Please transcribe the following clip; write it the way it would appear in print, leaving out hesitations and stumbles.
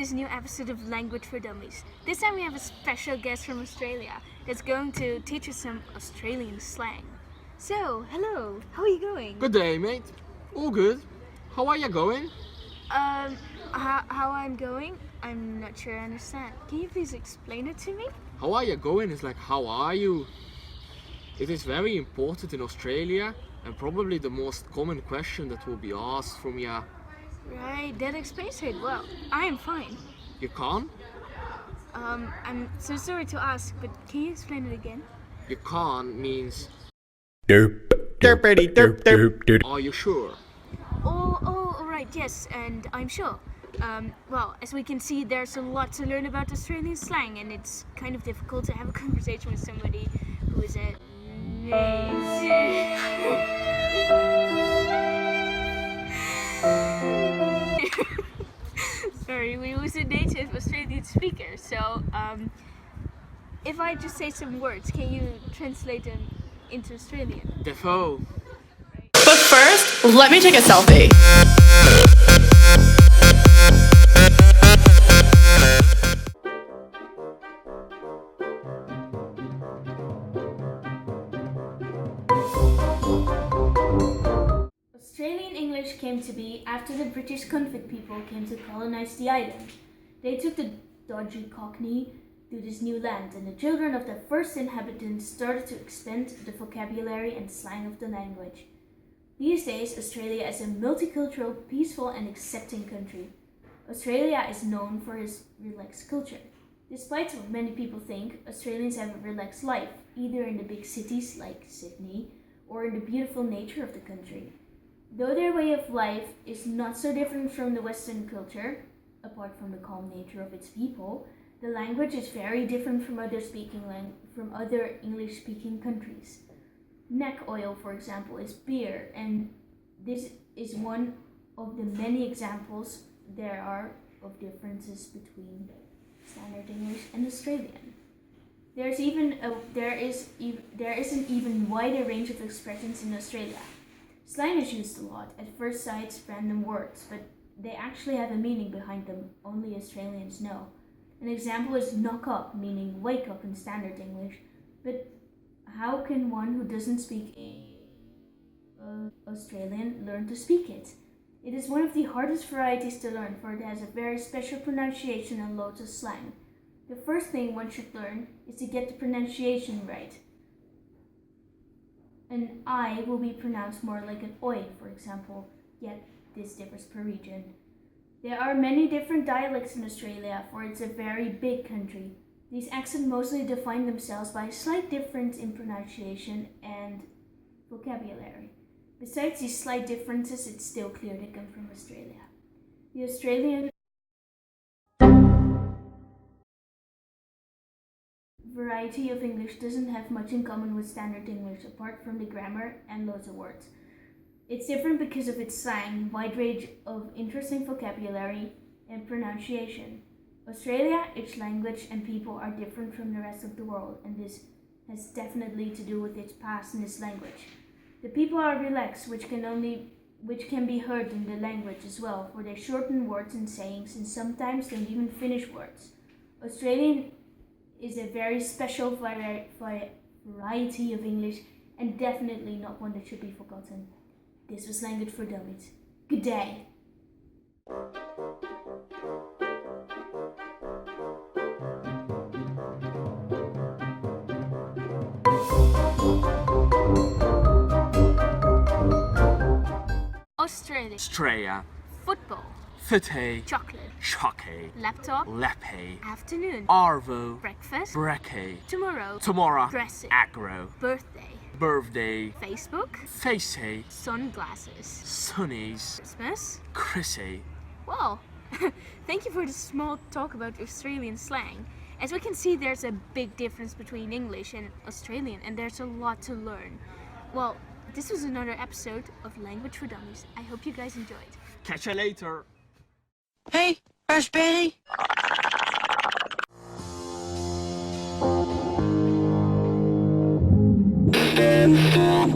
this new episode of Language for Dummies. This time we have a special guest from Australia that's going to teach us some Australian slang. So, hello, how are you going? Good day, mate. All good. How are you going? How I'm going? I'm not sure I understand. Can you please explain it to me? How are you going is like, how are you? It is very important in Australia and probably the most common question that will be asked from you. Right, that explains it. Well, I am fine. You can't? I'm so sorry to ask, but can you explain it again? You can't means, Derp, derpity, derp, derp, derp. are you sure? Oh, right, yes, and I'm sure. Well, as we can see, there's a lot to learn about Australian slang, and it's kind of difficult to have a conversation with somebody who is a Sorry, we was a native Australian speaker, so if I just say some words, can you translate them into Australian? Defo. But first, let me take a selfie. Australian English came to be after the British convict people came to colonize the island. They took the dodgy Cockney to this new land, and the children of the first inhabitants started to expand the vocabulary and slang of the language. These days, Australia is a multicultural, peaceful and accepting country. Australia is known for its relaxed culture. Despite what many people think, Australians have a relaxed life, either in the big cities like Sydney or in the beautiful nature of the country. Though their way of life is not so different from the Western culture, apart from the calm nature of its people, the language is very different from other English-speaking countries. Neck oil, for example, is beer, and this is one of the many examples there are of differences between Standard English and Australian. There is an even wider range of expressions in Australia. Slang is used a lot, at first sight random words, but they actually have a meaning behind them only Australians know. An example is knock up, meaning wake up in Standard English, but how can one who doesn't speak Australian learn to speak it? It is one of the hardest varieties to learn, for it has a very special pronunciation and loads of slang. The first thing one should learn is to get the pronunciation right. An I will be pronounced more like an oi, for example, yet this differs per region. There are many different dialects in Australia, for it's a very big country. These accents mostly define themselves by a slight difference in pronunciation and vocabulary. Besides these slight differences, it's still clear they come from Australia. The Australian variety of English doesn't have much in common with Standard English, apart from the grammar and loads of words. It's different because of its slang, wide range of interesting vocabulary, and pronunciation. Australia, its language and people are different from the rest of the world, and this has definitely to do with its past and its language. The people are relaxed, which can be heard in the language as well, for they shorten words and sayings and sometimes don't even finish words. Australian is a very special variety of English, and definitely not one that should be forgotten. This was Language for Dummies. Good day. Australia. Australia. Football. Footy. Chocolate. Chocky. Laptop. Leppy. Afternoon. Arvo. Breakfast. Brecky. Tomorrow. Tomorrow. Dressing. Aggro. Birthday. Birthday. Facebook. Facey. Sunglasses. Sunnies. Christmas. Chrissy. Well, thank you for the small talk about Australian slang. As we can see, there's a big difference between English and Australian, and there's a lot to learn. Well, this was another episode of Language for Dummies. I hope you guys enjoyed. Catch you later. Hey, Raspberry. Stand still,